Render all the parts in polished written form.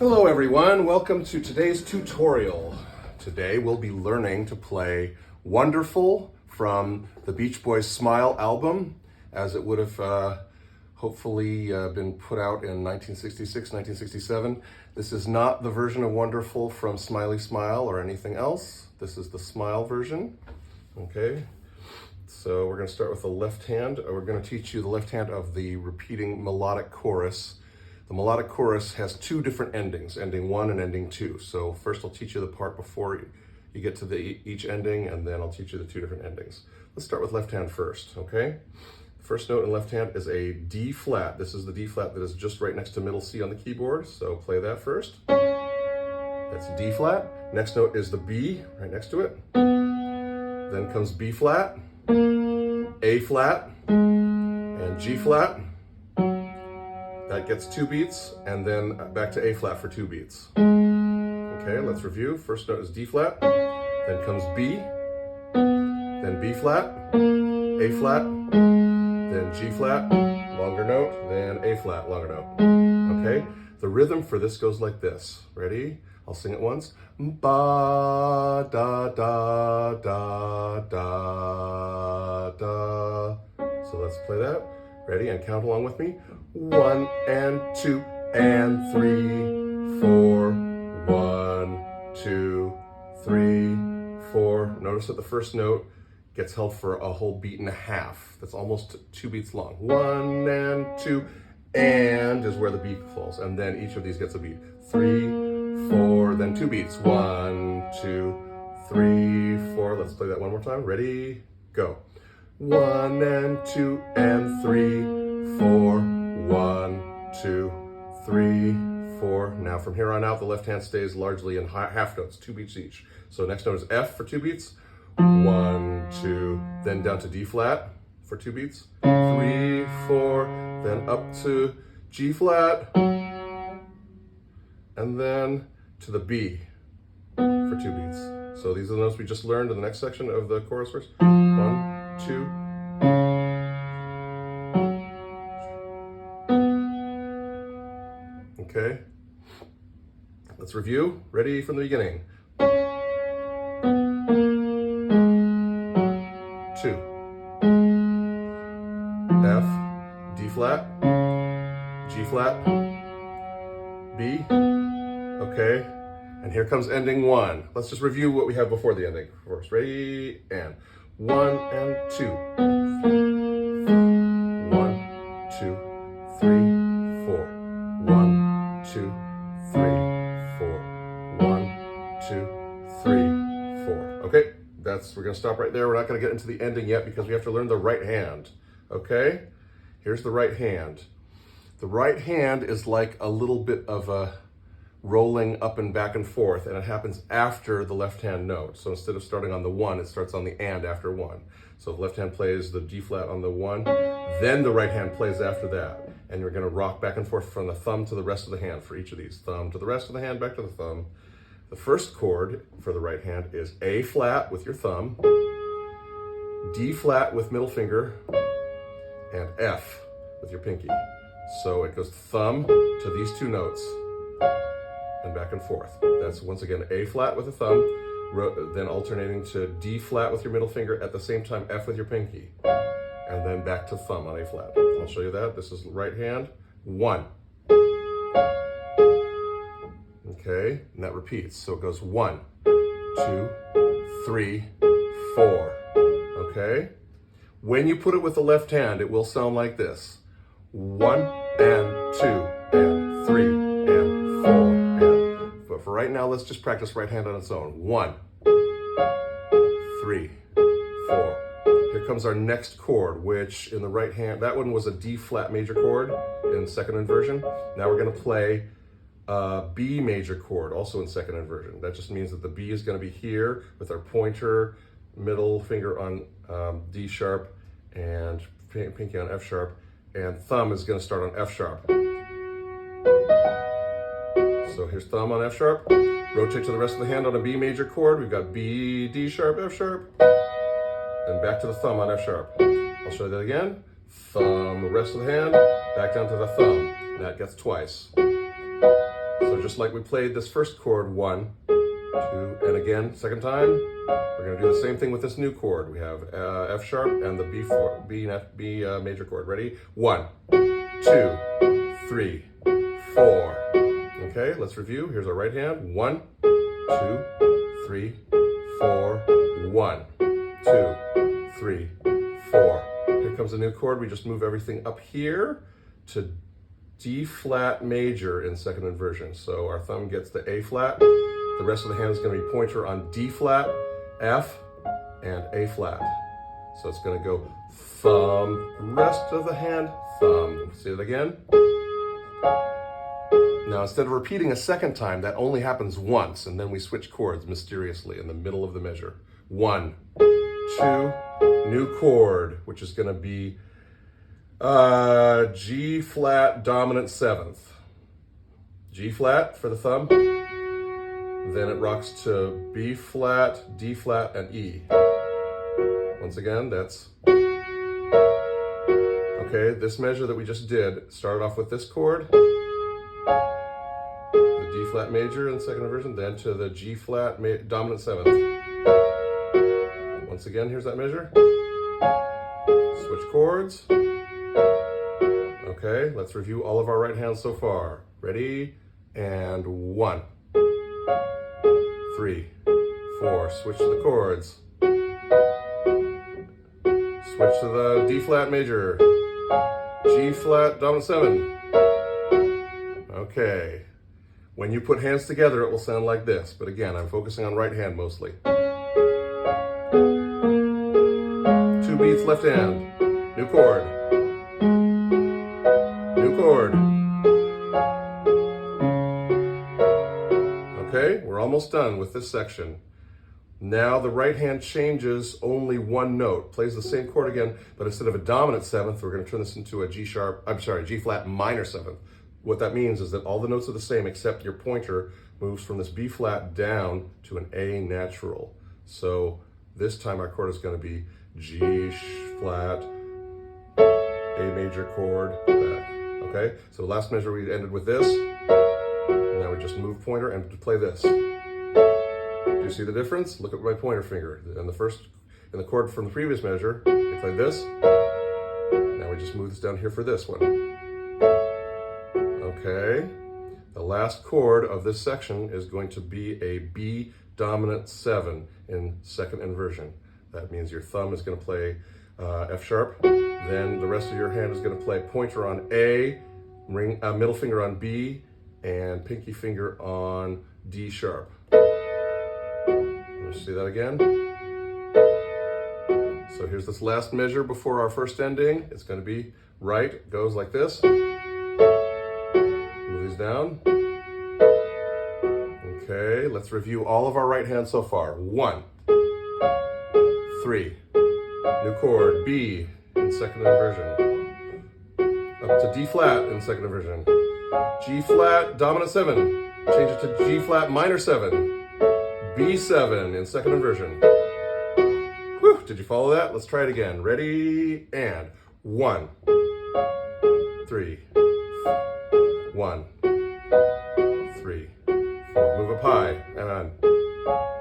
Hello everyone, welcome to today's tutorial. Today we'll be learning to play Wonderful from the Beach Boys' SMiLE album, as it would have hopefully been put out in 1966, 1967. This is not the version of Wonderful from Smiley Smile or anything else. This is the SMiLE version. Okay, so we're going to start with the left hand. We're going to teach you the left hand of the repeating melodic chorus. The melodic chorus has two different endings, ending 1 and ending 2. So first I'll teach you the part before you get to each ending, and then I'll teach you the two different endings. Let's start with left hand first, okay? The first note in left hand is a D flat. This is the D flat that is just right next to middle C on the keyboard, so play that first. That's D flat. Next note is the B, right next to it. Then comes B flat, A flat, and G flat. That gets 2 beats, and then back to A flat for 2 beats. Okay, let's review. First note is D flat, then comes B, then B flat, A flat, then G flat, longer note, then A flat, longer note. Okay, the rhythm for this goes like this. Ready? I'll sing it once. Ba, da, da, da, da, da. So let's play that. Ready? And count along with me. 1 and 2 and 3, 4. 1, 2, 3, 4. Notice that the first note gets held for a whole beat and a half. That's almost 2 beats long. 1 and 2 and is where the beat falls. And then each of these gets a beat. 3, 4, then 2 beats. 1, 2, 3, 4. Let's play that one more time. Ready? Go. 1 and 2 and 3, 4. 1, 2, 3, 4. Now from here on out, the left hand stays largely in half notes, 2 beats each. So next note is F for 2 beats. 1, 2, then down to D flat for 2 beats. 3, 4, then up to G flat, and then to the B for 2 beats. So these are the notes we just learned in the next section of the chorus verse. 1, 2. Okay, let's review. Ready from the beginning. 2. F, D flat, G flat, B. Okay, and here comes ending 1. Let's just review what we have before the ending first. Ready, and 1 and 2. 1, 2, 3, 4. 1, 2, 3, 4. 1, 2, 3, 4. Okay, we're gonna stop right there. We're not gonna get into the ending yet because we have to learn the right hand. Okay, here's the right hand. The right hand is like a little bit of a rolling up and back and forth, and it happens after the left hand note. So instead of starting on the 1, it starts on the and after 1. So the left hand plays the G flat on the 1, then the right hand plays after that. And you're gonna rock back and forth from the thumb to the rest of the hand for each of these. Thumb to the rest of the hand, back to the thumb. The first chord for the right hand is A flat with your thumb, D flat with middle finger, and F with your pinky. So it goes thumb to these 2 notes and back and forth. That's once again A flat with a thumb, then alternating to D flat with your middle finger, at the same time F with your pinky, and then back to thumb on A flat. I'll show you that. This is right hand, 1. Okay, and that repeats. So it goes 1, 2, 3, 4. Okay? When you put it with the left hand, it will sound like this. 1 and 2 and 3 and 4 and. But for right now, let's just practice right hand on its own. 1, 3, 4. Here comes our next chord, which in the right hand, that one was a D flat major chord in second inversion. Now we're going to play a B major chord, also in second inversion. That just means that the B is going to be here with our pointer, middle finger on D sharp, and pinky on F sharp, and thumb is going to start on F sharp. So here's thumb on F sharp. Rotate to the rest of the hand on a B major chord. We've got B, D sharp, F sharp, and back to the thumb on F sharp. I'll show you that again. Thumb, the rest of the hand, back down to the thumb. And that gets twice. So just like we played this first chord, 1, 2, and again, second time, we're going to do the same thing with this new chord. We have F sharp and the B major chord. Ready? 1, 2, 3, 4. Okay, let's review. Here's our right hand. 1, 2, 3, 4, 1, 2, 3, 4. Here comes a new chord. We just move everything up here to D flat major in second inversion. So our thumb gets the A flat. The rest of the hand is going to be pointer on D flat, F, and A flat. So it's going to go thumb, rest of the hand, thumb. See it again? Now, instead of repeating a second time, that only happens once, and then we switch chords mysteriously in the middle of the measure. 1, 2, new chord, which is going to be G flat dominant 7th. G flat for the thumb. Then it rocks to B flat, D flat, and E. Once again, that's... Okay, this measure that we just did started off with this chord, the D flat major in second inversion, then to the G flat dominant 7th. Once again, here's that measure. Switch chords. Okay, let's review all of our right hands so far. Ready? And 1, 3, 4. Switch to the chords. Switch to the D flat major. G flat dominant 7. Okay. When you put hands together, it will sound like this. But again, I'm focusing on right hand mostly. 2 beats, left hand. New chord. New chord. Okay, we're almost done with this section. Now the right hand changes only one note, plays the same chord again, but instead of a dominant 7th, we're going to turn this into a G flat minor 7th. What that means is that all the notes are the same except your pointer moves from this B flat down to an A natural. So this time our chord is going to be G flat, A major chord, back. Okay, so last measure we ended with this. Now we just move pointer and play this. Do you see the difference? Look at my pointer finger. In the chord from the previous measure, we played this. Now we just move this down here for this one. Okay. The last chord of this section is going to be a B dominant 7 in second inversion. That means your thumb is going to play F sharp. Then the rest of your hand is going to play pointer on A, middle finger on B, and pinky finger on D sharp. Let's see that again. So here's this last measure before our first ending. It's going to be right, goes like this. Move these down. Okay, let's review all of our right hands so far. 1, 3, new chord, B in second inversion. Up to D flat in second inversion. G flat, dominant 7. Change it to G flat minor 7. B7 in second inversion. Whew, did you follow that? Let's try it again. Ready? And 1, 3, 1, 3, 4. Move up high and on.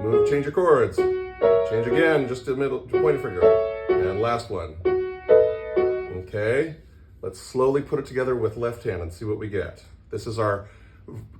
Move, change your chords. Change again, just to the middle, pointer finger. And last one. Okay, let's slowly put it together with left hand and see what we get. This is our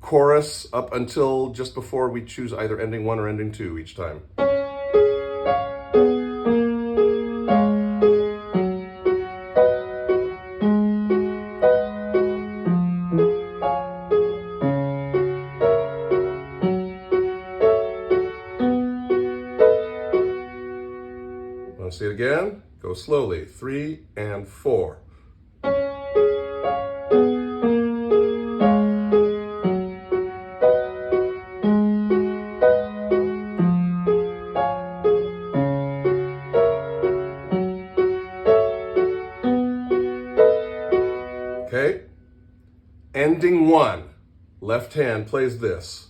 chorus up until just before we choose either ending 1 or ending 2 each time. Want to see it again? Go slowly. 3 and 4. Okay, ending 1, left hand plays this.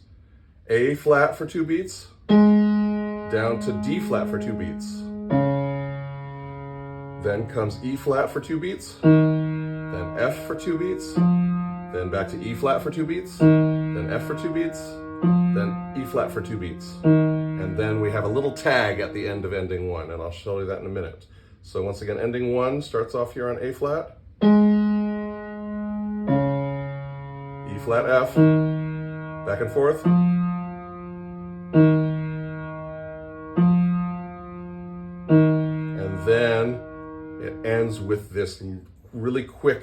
A flat for 2 beats, down to D flat for 2 beats. Then comes E flat for 2 beats, then F for 2 beats, then back to E flat for 2 beats, then F for 2 beats, then E flat for 2 beats. And then we have a little tag at the end of ending 1, and I'll show you that in a minute. So once again, ending 1 starts off here on A flat, E flat, F, back and forth. And then it ends with this really quick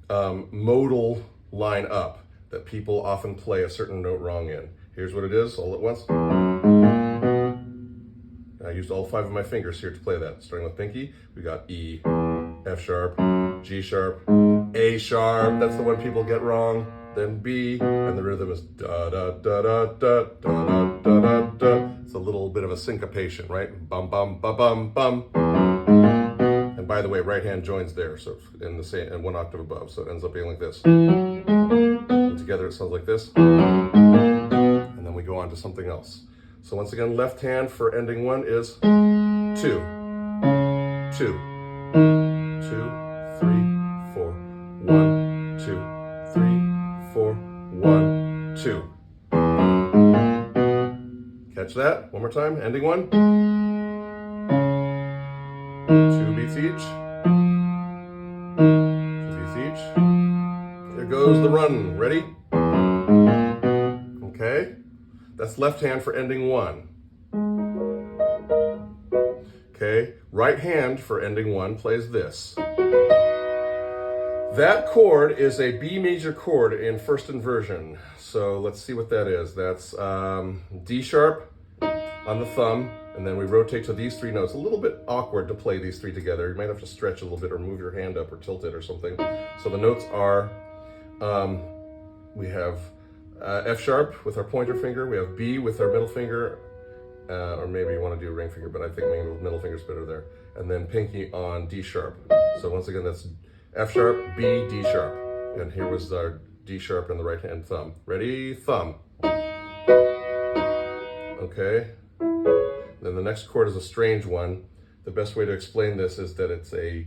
modal line up that people often play a certain note wrong in. Here's what it is all at once. I used all 5 of my fingers here to play that. Starting with pinky, we got E, F sharp, G sharp, A sharp, that's the one people get wrong, then B, and the rhythm is da da da da da da da da da da. It's a little bit of a syncopation, right? Bum bum ba bum bum. And by the way, right hand joins there, so in the same, and 1 octave above, so it ends up being like this. And together it sounds like this. And then we go on to something else. So once again, left hand for ending 1 is 2, 2, 2, 3, 4, 1, 2, 3, 4, 1, 2. Catch that? One more time, ending 1. 2 beats each. 2 beats each. There goes the run. Ready? Okay. That's left hand for ending 1. Okay. Right hand for ending 1 plays this. That chord is a B major chord in first inversion. So let's see what that is. That's D sharp on the thumb, and then we rotate to these 3 notes. A little bit awkward to play these 3 together. You might have to stretch a little bit or move your hand up or tilt it or something. So the notes are, we have F sharp with our pointer finger, we have B with our middle finger, or maybe you want to do a ring finger, but I think middle finger's better there. And then pinky on D sharp. So once again, that's F sharp, B, D sharp. And here was our D sharp and the right hand thumb. Ready? Thumb. Okay. Then the next chord is a strange one. The best way to explain this is that it's a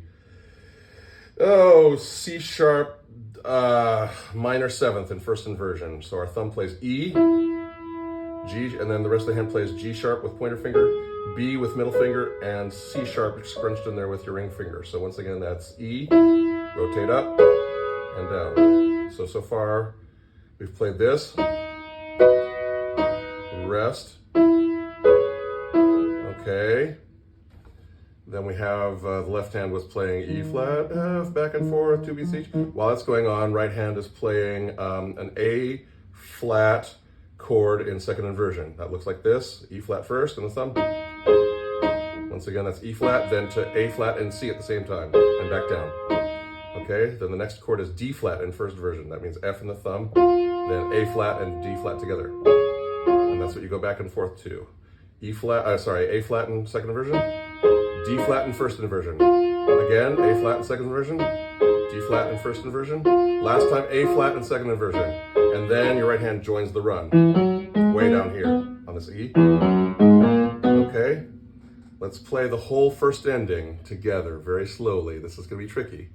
C sharp minor 7th in first inversion. So our thumb plays E, G, and then the rest of the hand plays G sharp with pointer finger, B with middle finger, and C sharp scrunched in there with your ring finger. So once again, that's E, rotate up and down. So far we've played this, rest, okay. Then we have the left hand was playing E flat, F, back and forth, 2 beats each. While that's going on, right hand is playing an A flat chord in second inversion. That looks like this, E flat first and the thumb. Once again, that's E flat, then to A flat and C at the same time, and back down. Okay, then the next chord is D flat in first version. That means F and the thumb, then A flat and D flat together. And that's what you go back and forth to. A flat in second inversion, D flat in first inversion. Again, A flat in second inversion, D flat in first inversion. Last time, A flat in second inversion. And then your right hand joins the run, way down here on this E. Okay, let's play the whole first ending together very slowly. This is gonna be tricky.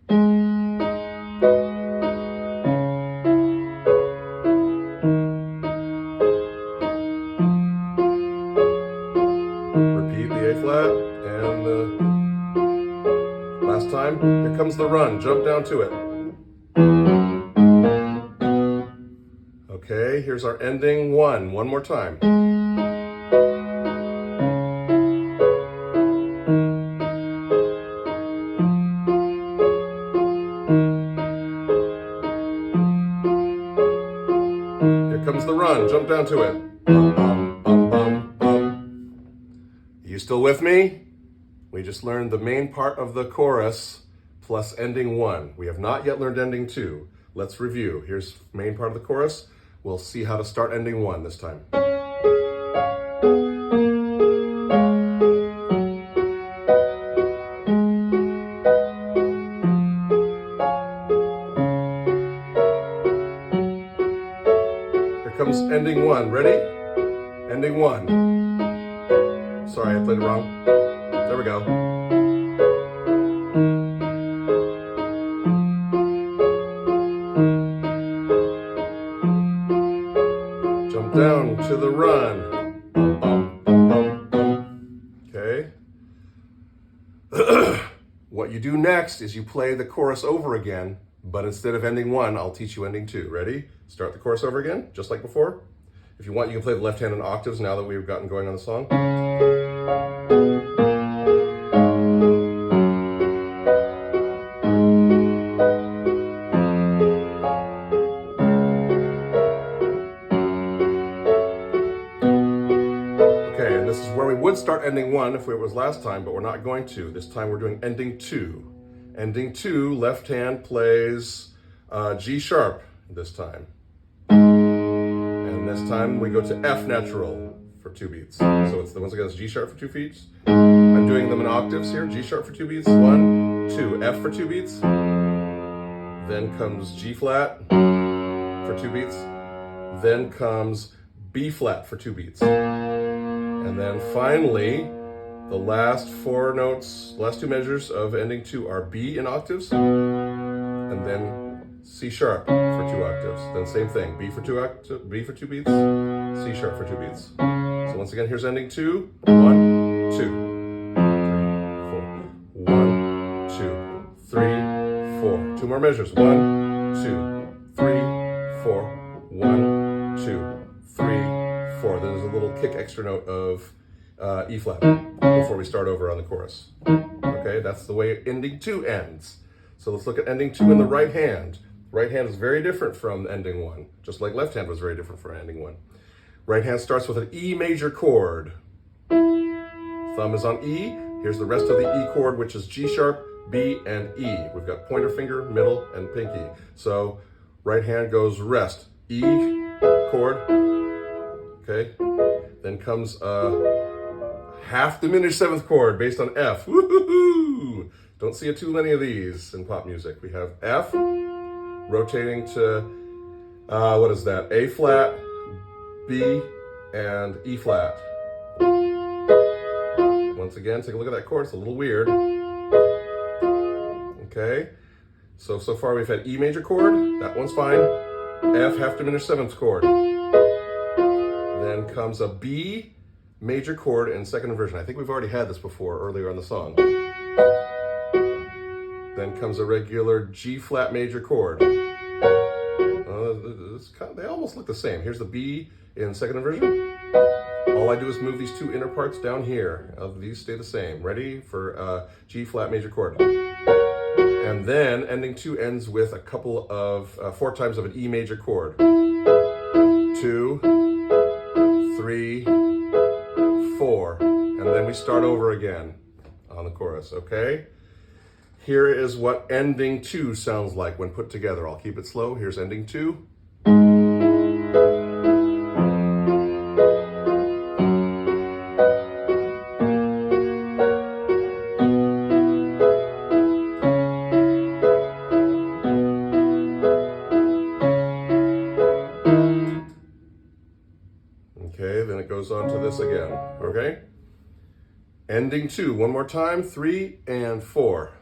Repeat the A flat and the last time. Here comes the run, jump down to it. Okay, here's our ending 1, one more time. Here comes the run, jump down to it. Bum, bum, bum, bum, bum. You still with me? We just learned the main part of the chorus plus ending 1. We have not yet learned ending 2. Let's review. Here's main part of the chorus. We'll see how to start ending 1 this time. Here comes ending 1. Ready? Ending 1. Sorry, I played it wrong. There we go. jump down to the run. Okay. What you do next is you play the chorus over again, but instead of ending one, I'll teach you ending two. Ready? Start the chorus over again, just like before. If you want, you can play the left hand in octaves now that we've gotten going on the song. Where we would start ending one if it was last time, but we're not going to. This time we're doing ending two. Ending two, left hand plays G sharp this time. And this time we go to F natural for 2 beats. So it's once again it's G sharp for 2 beats. I'm doing them in octaves here. G sharp for 2 beats. 1, 2, F for 2 beats. Then comes G flat for 2 beats. Then comes B flat for 2 beats. And then finally, the last 4 notes, last 2 measures of ending 2 are B in octaves, and then C sharp for 2 octaves. Then same thing, B for 2 beats, C sharp for 2 beats. So once again, here's ending 2, 1, 2, 3, 4, 1, 2, 3, 4. 2 more measures, 1, 2, 3, 4, 1, 2, 3, 4. Then there's a little kick extra note of E flat before we start over on the chorus. Okay, that's the way ending 2 ends. So let's look at ending 2 in the right hand. Right hand is very different from ending 1, just like left hand was very different from ending 1. Right hand starts with an E major chord. Thumb is on E. Here's the rest of the E chord, which is G sharp, B, and E. We've got pointer finger, middle, and pinky. So right hand goes rest, E chord. Okay, then comes a half diminished 7th chord based on F. Woo-hoo-hoo! Don't see too many of these in pop music. We have F, rotating to, what is that? A flat, B, and E flat. Once again, take a look at that chord. It's a little weird. Okay, so far we've had E major chord. That one's fine. F, half diminished 7th chord. Then comes a B major chord in second inversion. I think we've already had this before earlier on the song. Then comes a regular G flat major chord. They almost look the same. Here's the B in second inversion. All I do is move these 2 inner parts down here. These stay the same. Ready for G flat major chord. And then ending 2 ends with a couple of 4 times of an E major chord. 2, 3, 4, and then we start over again on the chorus, okay? Here is what ending 2 sounds like when put together. I'll keep it slow. Here's ending 2. Okay, then it goes on to this again, okay? Ending 2, one more time, 3 and 4.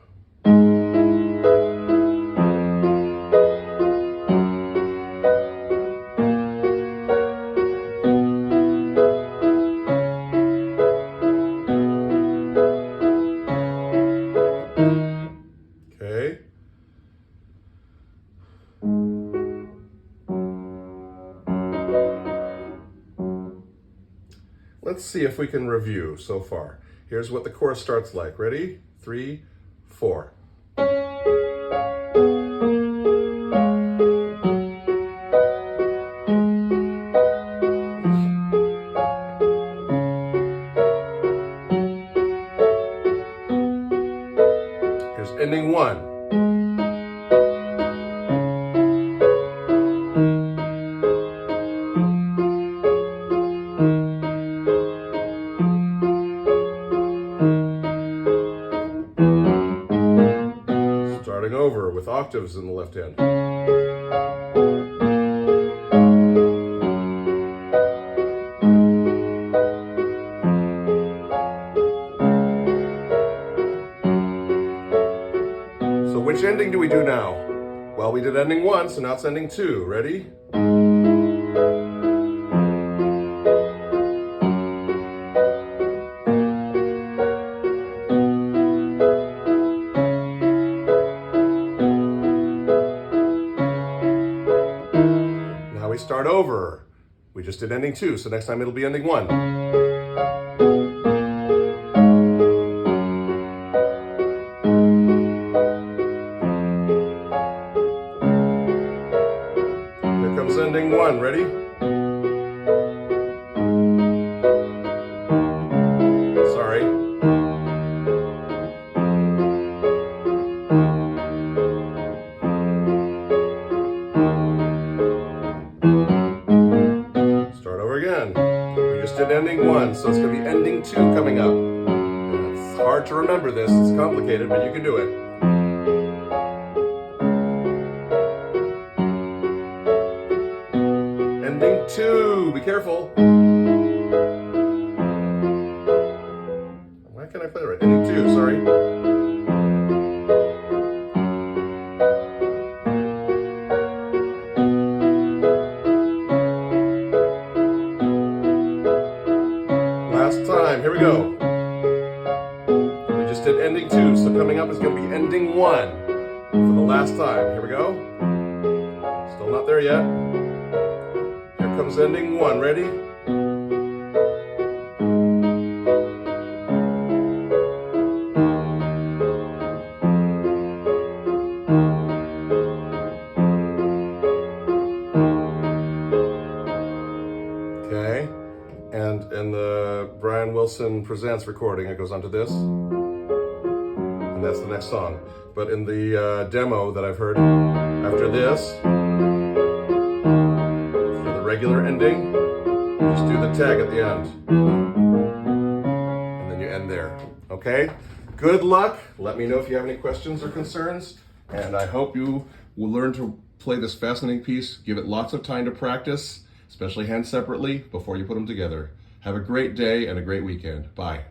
Okay. Let's see if we can review so far. Here's what the chorus starts like. Ready? 3, 4. Here's ending 1. Starting over with octaves in the left hand. So which ending do we do now? Well, we did ending 1, so now it's ending 2. Ready? we start over. We just did ending 2, so next time it'll be ending 1. Here comes ending 1. Ready? Sorry. Start over again. We just did ending 1, so it's going to be ending 2 coming up. It's hard to remember this, it's complicated, but you can do it. Ending 2, be careful. Why can't I play it right? Ending 2, sorry. Last time, here we go. We just did ending 2, so coming up is going to be ending 1 for the last time. Here we go. Still not there yet. Here comes ending 1. Ready? Okay. And in the Brian Wilson Presents recording, it goes on to this. And that's the next song. But in the demo that I've heard, after this, for the regular ending, you just do the tag at the end. And then you end there. Okay? Good luck. Let me know if you have any questions or concerns. And I hope you will learn to play this fascinating piece. Give it lots of time to practice, especially hands separately, before you put them together. Have a great day and a great weekend. Bye.